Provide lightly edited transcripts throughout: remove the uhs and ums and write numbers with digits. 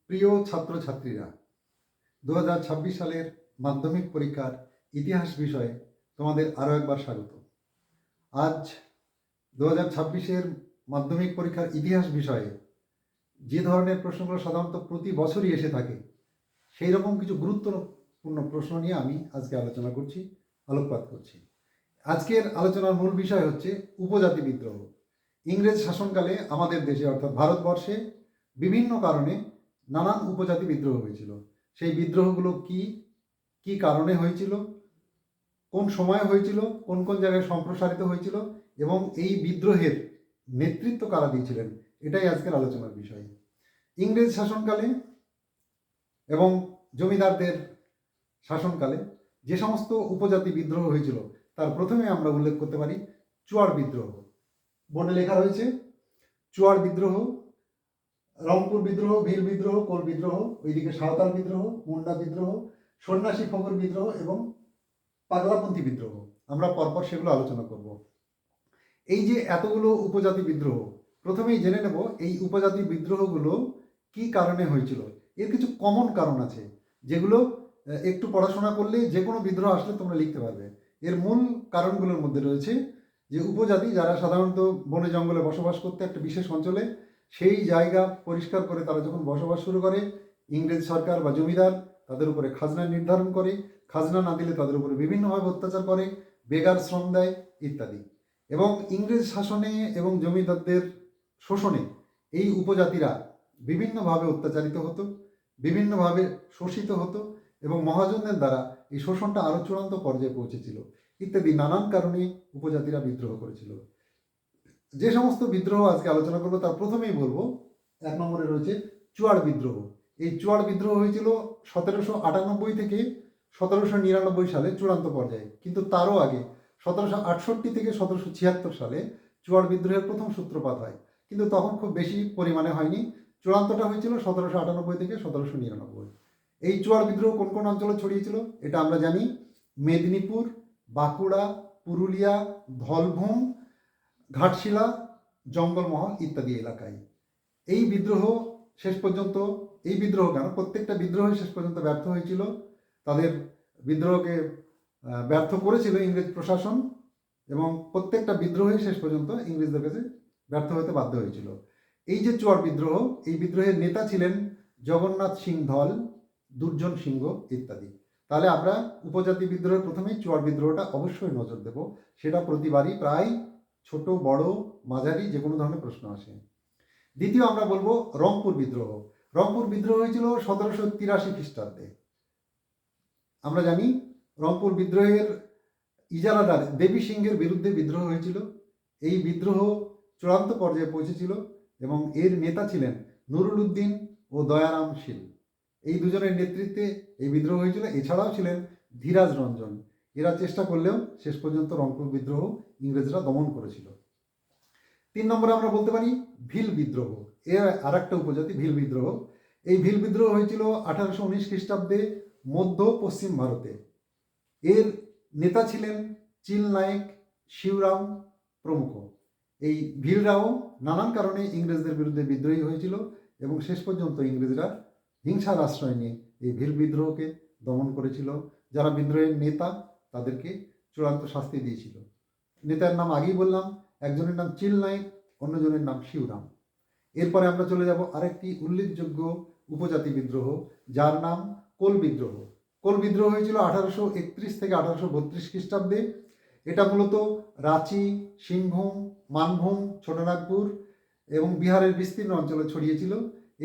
প্রিয় ছাত্রছাত্রীরা, 2026 সালের মাধ্যমিক পরীক্ষার ইতিহাস বিষয়ে তোমাদের আরও একবার স্বাগত। আজ 2026-এর মাধ্যমিক পরীক্ষার ইতিহাস বিষয়ে যে ধরনের প্রশ্নগুলো সাধারণত প্রতি বছরই এসে থাকে, সেই রকম কিছু গুরুত্বপূর্ণ প্রশ্ন নিয়ে আমি আজকে আলোচনা করছি, আলোকপাত করছি। আজকের আলোচনার মূল বিষয় হচ্ছে উপজাতি বিদ্রোহ। ইংরেজ শাসনকালে আমাদের দেশে অর্থাৎ ভারতবর্ষে বিভিন্ন কারণে নানান উপজাতি বিদ্রোহ হয়েছিল। সেই বিদ্রোহগুলো কি কি কারণে হয়েছিল, কোন সময় হয়েছিল, কোন কোন জায়গায় সম্প্রসারিত হয়েছিল এবং এই বিদ্রোহের নেতৃত্ব কারা দিয়েছিলেন, এটাই আজকের আলোচনার বিষয়। ইংরেজ শাসনকালে এবং জমিদারদের শাসনকালে যে সমস্ত উপজাতি বিদ্রোহ হয়েছিল তার প্রথমে আমরা উল্লেখ করতে পারি চুয়াড় বিদ্রোহ। বোর্ডে লেখা রয়েছে চুয়াড় বিদ্রোহ, রংপুর বিদ্রোহ, ভিল বিদ্রোহ, কোল বিদ্রোহ, ওইদিকে সাঁওতাল বিদ্রোহ, মুন্ডা বিদ্রোহ, সন্ন্যাসী ফকর বিদ্রোহ এবং পাগলাপন্থী বিদ্রোহ। আমরা পরপর সেগুলো আলোচনা করব। এই যে এতগুলো উপজাতি বিদ্রোহ, প্রথমেই জেনে নেব এই উপজাতি বিদ্রোহগুলো কি কারণে হয়েছিল। এর কিছু কমন কারণ আছে যেগুলো একটু পড়াশোনা করলে যে কোনো বিদ্রোহ আসলে তোমরা লিখতে পারবে। এর মূল কারণগুলোর মধ্যে রয়েছে যে উপজাতি যারা সাধারণত বনে জঙ্গলে বসবাস করতে একটা বিশেষ অঞ্চলে, সেই জায়গা পরিষ্কার করে তারা যখন বসবাস শুরু করে, ইংরেজ সরকার বা জমিদার তাদের উপরে খাজনা নির্ধারণ করে, খাজনা না দিলে তাদের উপরে বিভিন্নভাবে অত্যাচার করে, বেগার শ্রম দেয় ইত্যাদি। এবং ইংরেজ শাসনে এবং জমিদারদের শোষণে এই উপজাতিরা বিভিন্নভাবে অত্যাচারিত হতো, বিভিন্নভাবে শোষিত হতো এবং মহাজনদের দ্বারা এই শোষণটা আরও চূড়ান্ত পর্যায়ে পৌঁছেছিল ইত্যাদি নানান কারণে উপজাতিরা বিদ্রোহ করেছিল। যে সমস্ত বিদ্রোহ আজকে আলোচনা করবো তার প্রথমেই বলবো, 1 নম্বরে রয়েছে চুয়াড় বিদ্রোহ। এই চুয়াড় বিদ্রোহ হয়েছিল 1798 থেকে 1799 সালে চূড়ান্ত পর্যায়ে, কিন্তু তারও আগে 1768 থেকে 1776 সালে চুয়াড় বিদ্রোহের প্রথম সূত্রপাত হয়, কিন্তু তখন খুব বেশি পরিমাণে হয়নি। চূড়ান্তটা হয়েছিল 1798 থেকে 1799। এই চুয়াড় বিদ্রোহ কোন কোন অঞ্চলে ছড়িয়েছিল এটা আমরা জানি। মেদিনীপুর, বাঁকুড়া, পুরুলিয়া, ধলভূম, ঘাটশিলা, জঙ্গলমহল ইত্যাদি এলাকায় এই বিদ্রোহ শেষ পর্যন্ত, এই বিদ্রোহ কেন, প্রত্যেকটা বিদ্রোহ শেষ পর্যন্ত ব্যর্থ হয়েছিল। তাদের বিদ্রোহকে ব্যর্থ করেছিল ইংরেজ প্রশাসন এবং প্রত্যেকটা বিদ্রোহে শেষ পর্যন্ত ইংরেজদের কাছে ব্যর্থ হতে বাধ্য হয়েছিল। এই যে চুয়াড় বিদ্রোহ, এই বিদ্রোহের নেতা ছিলেন জগন্নাথ সিং ধল, দুর্জন সিংহ ইত্যাদি। তাহলে আমরা উপজাতি বিদ্রোহের প্রথমেই চুয়াড় বিদ্রোহটা অবশ্যই নজর দেব। সেটা প্রতিবারই প্রায় ছোট বড় মাঝারি যে কোনো ধরনের প্রশ্ন আসে। দ্বিতীয় আমরা বলবো রংপুর বিদ্রোহ। রংপুর বিদ্রোহ হয়েছিল 1783 খ্রিস্টাব্দে। আমরা জানি রংপুর বিদ্রোহের ইজারাদার দেবী সিংহের বিরুদ্ধে বিদ্রোহ হয়েছিল। এই বিদ্রোহ চূড়ান্ত পর্যায়ে পৌঁছেছিল এবং এর নেতা ছিলেন নুরুল উদ্দিন ও দয়ারাম শীল। এই দুজনের নেতৃত্বে এই বিদ্রোহ হয়েছিল। এছাড়াও ছিলেন ধীরাজ রঞ্জন। এরা চেষ্টা করলেও শেষ পর্যন্ত রংপুর বিদ্রোহ ইংরেজরা দমন করেছিল। 3 নম্বরে আমরা বলতে পারি ভিল বিদ্রোহ। এর আর একটা উপজাতি ভিল বিদ্রোহ। এই ভিল বিদ্রোহ হয়েছিল 1819 খ্রিস্টাব্দে মধ্য পশ্চিম ভারতে। এর নেতা ছিলেন চিল নায়েক, শিবরাম প্রমুখ। এই ভিলরাও নানান কারণে ইংরেজদের বিরুদ্ধে বিদ্রোহী হয়েছিল এবং শেষ পর্যন্ত ইংরেজরা হিংসার আশ্রয় নিয়ে এই ভিল বিদ্রোহকে দমন করেছিল। যারা বিদ্রোহের নেতা তাদেরকে চূড়ান্ত শাস্তি দিয়েছিল। নেতার নাম আগেই বললাম, একজনের নাম চিল নায়েক, অন্যজনের নাম শিবরাম। এরপরে আমরা চলে যাব আরেকটি উল্লেখযোগ্য উপজাতি বিদ্রোহ, যার নাম কোল বিদ্রোহ। কোল বিদ্রোহ হয়েছিল 1831 থেকে 1832 খ্রিস্টাব্দে। এটা মূলত রাঁচি, সিংভূম, মানভূম, ছোটনাগপুর এবং বিহারের বিস্তীর্ণ অঞ্চলে ছড়িয়েছিল।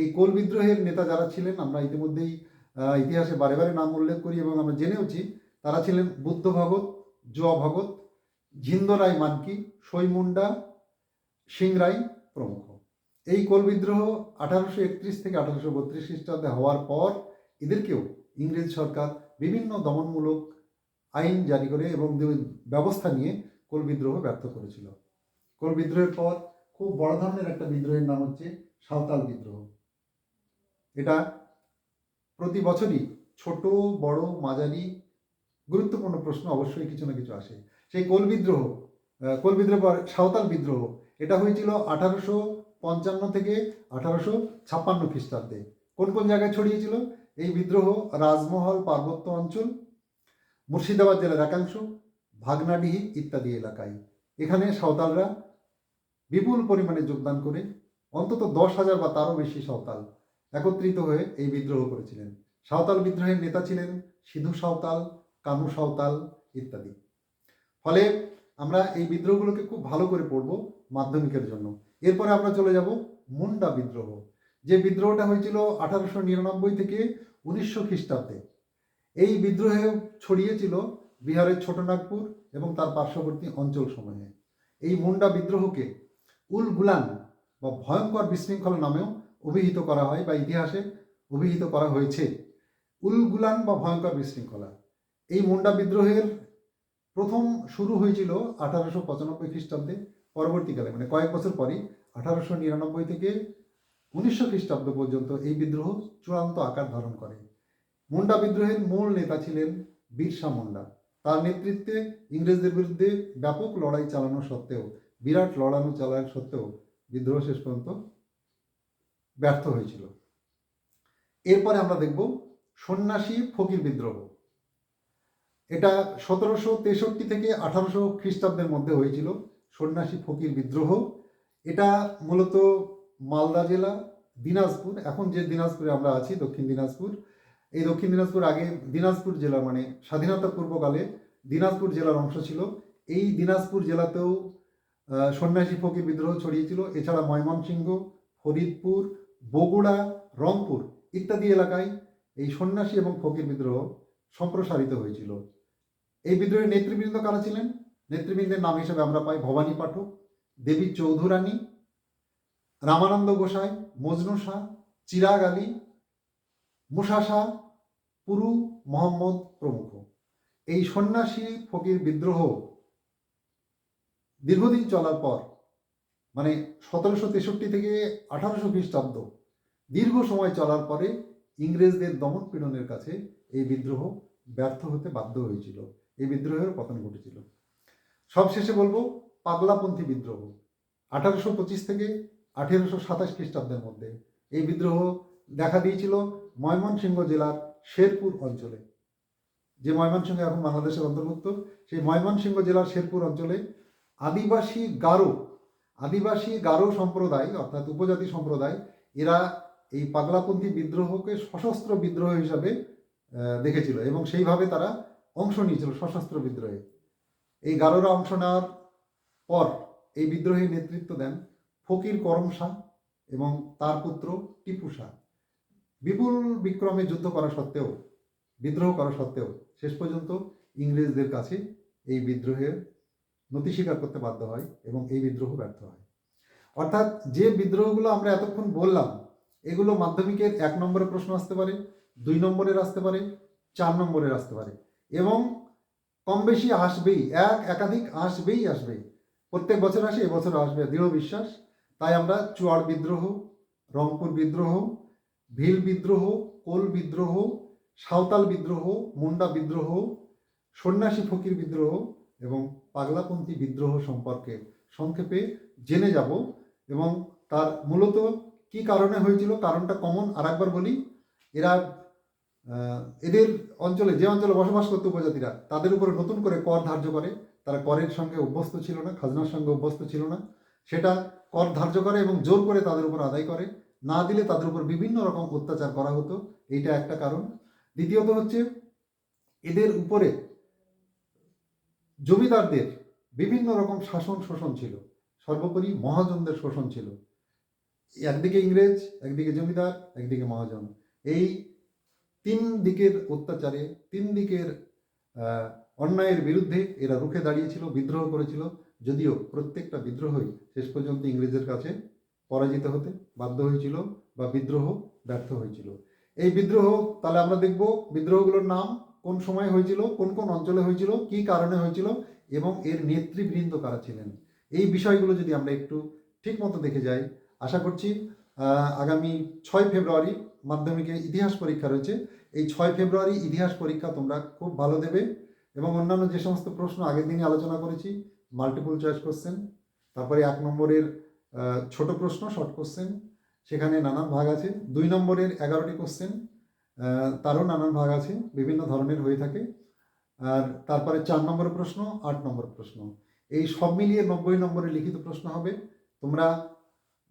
এই কোল বিদ্রোহের নেতা যারা ছিলেন আমরা ইতিমধ্যেই ইতিহাসে বারে বারে নাম উল্লেখ করি এবং আমরা জেনেওছি। তারা ছিলেন বুদ্ধ ভগত, জোয়া ভগত, ঝিন্দরাই মানকি, সইমুন্ডা, সিংরাই প্রমুখ। এই কোল বিদ্রোহ 1831 থেকে 1832 খ্রিস্টাব্দে হওয়ার পর এদেরকেও ইংরেজ সরকার বিভিন্ন দমনমূলক আইন জারি করে এবং ব্যবস্থা নিয়ে কোল বিদ্রোহ ব্যর্থ করেছিল। কোল বিদ্রোহের পর খুব বড় ধরনের একটা বিদ্রোহের নাম হচ্ছে সাঁওতাল বিদ্রোহ। এটা প্রতি বছরই ছোট বড় মাঝারি গুরুত্বপূর্ণ প্রশ্ন অবশ্যই কিছু না কিছু আসে। সেই কোল বিদ্রোহ পর সাঁওতাল বিদ্রোহ, এটা হয়েছিল 1855 থেকে 1856 খ্রিস্টাব্দে। কোন কোন জায়গায় ছড়িয়েছিল এই বিদ্রোহ? রাজমহল পার্বত্য অঞ্চল, মুর্শিদাবাদ জেলার একাংশ, ভাগনাডিহি ইত্যাদি এলাকায়। এখানে সাঁওতালরা বিপুল পরিমাণে যোগদান করে অন্তত 10,000 বা তারও বেশি সাঁওতাল একত্রিত হয়ে এই বিদ্রোহ করেছিলেন। সাঁওতাল বিদ্রোহের নেতা ছিলেন সিধু সাঁওতাল, কানু সাঁওতাল ইত্যাদি। ফলে আমরা এই বিদ্রোহগুলোকে খুব ভালো করে পড়ব মাধ্যমিকের জন্য। এরপরে আমরা চলে যাব মুন্ডা বিদ্রোহ, যে বিদ্রোহটা হয়েছিল 1899 থেকে 1900 খ্রিস্টাব্দে। এই বিদ্রোহে ছড়িয়েছিল বিহারের ছোটনাগপুর এবং তার পার্শ্ববর্তী অঞ্চল সমূহে। এই মুন্ডা বিদ্রোহকে উল গুলান বা ভয়ঙ্কর বিশৃঙ্খলা নামেও অভিহিত করা হয় বা ইতিহাসে অভিহিত করা হয়েছে। উল গুলান বা ভয়ঙ্কর বিশৃঙ্খলা। এই মুন্ডা বিদ্রোহের প্রথম শুরু হয়েছিল 1895 খ্রিস্টাব্দে। পরবর্তীকালে মানে কয়েক বছর পরই 1899 থেকে 1900 খ্রিস্টাব্দ পর্যন্ত এই বিদ্রোহ চূড়ান্ত আকার ধারণ করে। মুন্ডা বিদ্রোহের মূল নেতা ছিলেন বিরসা মুন্ডা। তার নেতৃত্বে ইংরেজদের বিরুদ্ধে ব্যাপক লড়াই চালানো সত্ত্বেও, বিরাট লড়ানো চালানো সত্ত্বেও বিদ্রোহ শেষ পর্যন্ত ব্যর্থ হয়েছিল। এরপরে আমরা দেখব সন্ন্যাসী ফকির বিদ্রোহ। এটা 1763 থেকে 1800 খ্রিস্টাব্দের মধ্যে হয়েছিল সন্ন্যাসী ফকির বিদ্রোহ। এটা মূলত মালদা জেলা, দিনাজপুর, এখন যে দিনাজপুরে আমরা আছি দক্ষিণ দিনাজপুর, এই দক্ষিণ দিনাজপুর আগে দিনাজপুর জেলা মানে স্বাধীনতা পূর্বকালে দিনাজপুর জেলার অংশ ছিল। এই দিনাজপুর জেলাতেও সন্ন্যাসী ফকির বিদ্রোহ ছড়িয়েছিল। এছাড়া ময়মনসিংহ, ফরিদপুর, বগুড়া, রংপুর ইত্যাদি এলাকায় এই সন্ন্যাসী এবং ফকির বিদ্রোহ সম্প্রসারিত হয়েছিল। এই বিদ্রোহের নেতৃবৃন্দ কারা ছিলেন? নেতৃবৃন্দের নাম হিসেবে আমরা পাই ভবানী পাঠক, দেবী চৌধুরানী, রামানন্দ গোসাই, মজনু শাহ, চিরাগ আলী, মুসা শাহ, পুরু মোহাম্মদ প্রমুখ। এই সন্ন্যাসী ফকির বিদ্রোহ দীর্ঘদিন চলার পর মানে 1763 থেকে 1800 খ্রিস্টাব্দ দীর্ঘ সময় চলার পরে ইংরেজদের দমন পীড়নের কাছে এই বিদ্রোহ ব্যর্থ হতে বাধ্য হয়েছিল। এই বিদ্রোহের পতন ঘটেছিল। সবশেষে বলবো পাগলাপন্থী বিদ্রোহ 1825 থেকে 1827 খ্রিস্টাব্দের মধ্যে। এই বিদ্রোহ দেখা দিয়েছিল ময়মনসিংহ জেলার শেরপুর অঞ্চলে। যে ময়মনসিংহ এখন বাংলাদেশের অন্তর্ভুক্ত, সেই ময়মনসিংহ জেলার শেরপুর অঞ্চলে আদিবাসী গারো সম্প্রদায় অর্থাৎ উপজাতি সম্প্রদায়, এরা এই পাগলাপন্থী বিদ্রোহকে সশস্ত্র বিদ্রোহ হিসাবে দেখেছিল এবং সেইভাবে তারা অংশ নিয়েছিল সশস্ত্র বিদ্রোহে। এই গারোরা অংশ নেওয়ার পর এই বিদ্রোহে নেতৃত্ব দেন ফকির করম শাহ এবং তার পুত্র টিপু শাহ। বিপুল বিক্রমে বিদ্রোহ করা সত্ত্বেও শেষ পর্যন্ত ইংরেজদের কাছে এই বিদ্রোহের নতি স্বীকার করতে বাধ্য হয় এবং এই বিদ্রোহ ব্যর্থ হয়। অর্থাৎ যে বিদ্রোহগুলো আমরা এতক্ষণ বললাম এগুলো মাধ্যমিকের 1 নম্বরের প্রশ্ন আসতে পারে, 2 নম্বরের আসতে পারে, 4 নম্বরের আসতে পারে এবং কম বেশি আসবেই, একাধিক আসবেই। প্রত্যেক বছর আসে, এবছর আসবে দৃঢ় বিশ্বাস। তাই আমরা চুয়াড় বিদ্রোহ, রংপুর বিদ্রোহ, ভিল বিদ্রোহ, কোল বিদ্রোহ, সাঁওতাল বিদ্রোহ, মুন্ডা বিদ্রোহ, সন্ন্যাসী ফকির বিদ্রোহ এবং পাগলাপন্থী বিদ্রোহ সম্পর্কে সংক্ষেপে জেনে যাব এবং তার মূলত কি কারণে হয়েছিল, কারণটা কমন। আরেকবার বলি, এদের অঞ্চলে যে অঞ্চলে বসবাস করত উপজাতিরা, তাদের উপরে নতুন করে কর ধার্য করে। তারা করের সঙ্গে অভ্যস্ত ছিল না, খাজনার সঙ্গে অভ্যস্ত ছিল না। সেটা কর ধার্য করে এবং জোর করে তাদের উপর আদায় করে, না দিলে তাদের উপর বিভিন্ন রকম অত্যাচার করা হতো। এইটা একটা কারণ। দ্বিতীয়ত হচ্ছে এদের উপরে জমিদারদের বিভিন্ন রকম শাসন শোষণ ছিল, সর্বোপরি মহাজনদের শোষণ ছিল। একদিকে ইংরেজ, একদিকে জমিদার, একদিকে মহাজন। এই 3 দিকের অত্যাচারে, 3 দিকের অন্যায়ের বিরুদ্ধে এরা রুখে দাঁড়িয়েছিল, বিদ্রোহ করেছিল। যদিও প্রত্যেকটা বিদ্রোহই শেষ পর্যন্ত ইংরেজের কাছে পরাজিত হতে বাধ্য হয়েছিল বা বিদ্রোহ ব্যর্থ হয়েছিল। এই বিদ্রোহ তাহলে আমরা দেখব বিদ্রোহগুলোর নাম, কোন সময় হয়েছিল, কোন কোন অঞ্চলে হয়েছিল, কি কারণে হয়েছিল এবং এর নেতৃবৃন্দ কারা ছিলেন। এই বিষয়গুলো যদি আমরা একটু ঠিক মতো দেখে যাই, আশা করছি আগামী 6 ফেব্রুয়ারি মাধ্যমিকে ইতিহাস পরীক্ষা রয়েছে। এই 6 ফেব্রুয়ারি ইতিহাস পরীক্ষা তোমরা খুব ভালো দেবে এবং অন্যান্য যে সমস্ত প্রশ্ন আগের দিনই আলোচনা করেছি, মাল্টিপল চয়েস কোশ্চেন, তারপরে 1 নম্বরের ছোট প্রশ্ন শর্ট কোশ্চেন, সেখানে নানান ভাগ আছে। 2 নম্বরের 11টি কোশ্চেন, তারও নানান ভাগ আছে, বিভিন্ন ধরনের হয়ে থাকে। আর তারপরে 4 নম্বরের প্রশ্ন, 8 নম্বর প্রশ্ন, এই সব মিলিয়ে 90 নম্বরের লিখিত প্রশ্ন হবে। তোমরা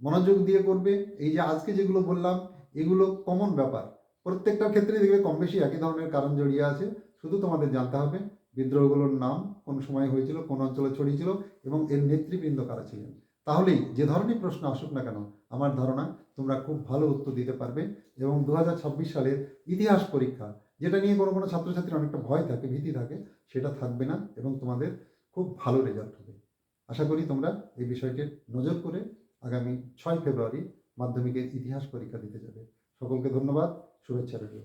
মনোযোগ দিয়ে করবে। এই যে আজকে যেগুলো বললাম এগুলো কমন ব্যাপার, প্রত্যেকটা ক্ষেত্রে দেখবে কম বেশি একই ধরনের কারণ জড়িয়ে আছে। শুধু তোমাদের জানতে হবে বিদ্রোহগুলোর নাম, কোন সময় হয়েছিল, কোন অঞ্চলে ছড়িয়েছিল এবং এর নেতৃবৃন্দ কারা ছিলেন। তাহলেই যে ধরনের প্রশ্ন আসুক না কেন, আমার ধারণা তোমরা খুব ভালো উত্তর দিতে পারবে। এবং 2026 সালের ইতিহাস পরীক্ষা, যেটা নিয়ে কোনো কোনো ছাত্রছাত্রীর অনেকটা ভয় থাকে, ভীতি থাকে, সেটা থাকবে না এবং তোমাদের খুব ভালো রেজাল্ট হবে। আশা করি তোমরা এই বিষয়টি নজর করে আগামী 6 ফেব্রুয়ারি মাধ্যমিকের ইতিহাস পরীক্ষা দিতে যাবে। সকলকে ধন্যবাদ, শুভেচ্ছা রইল।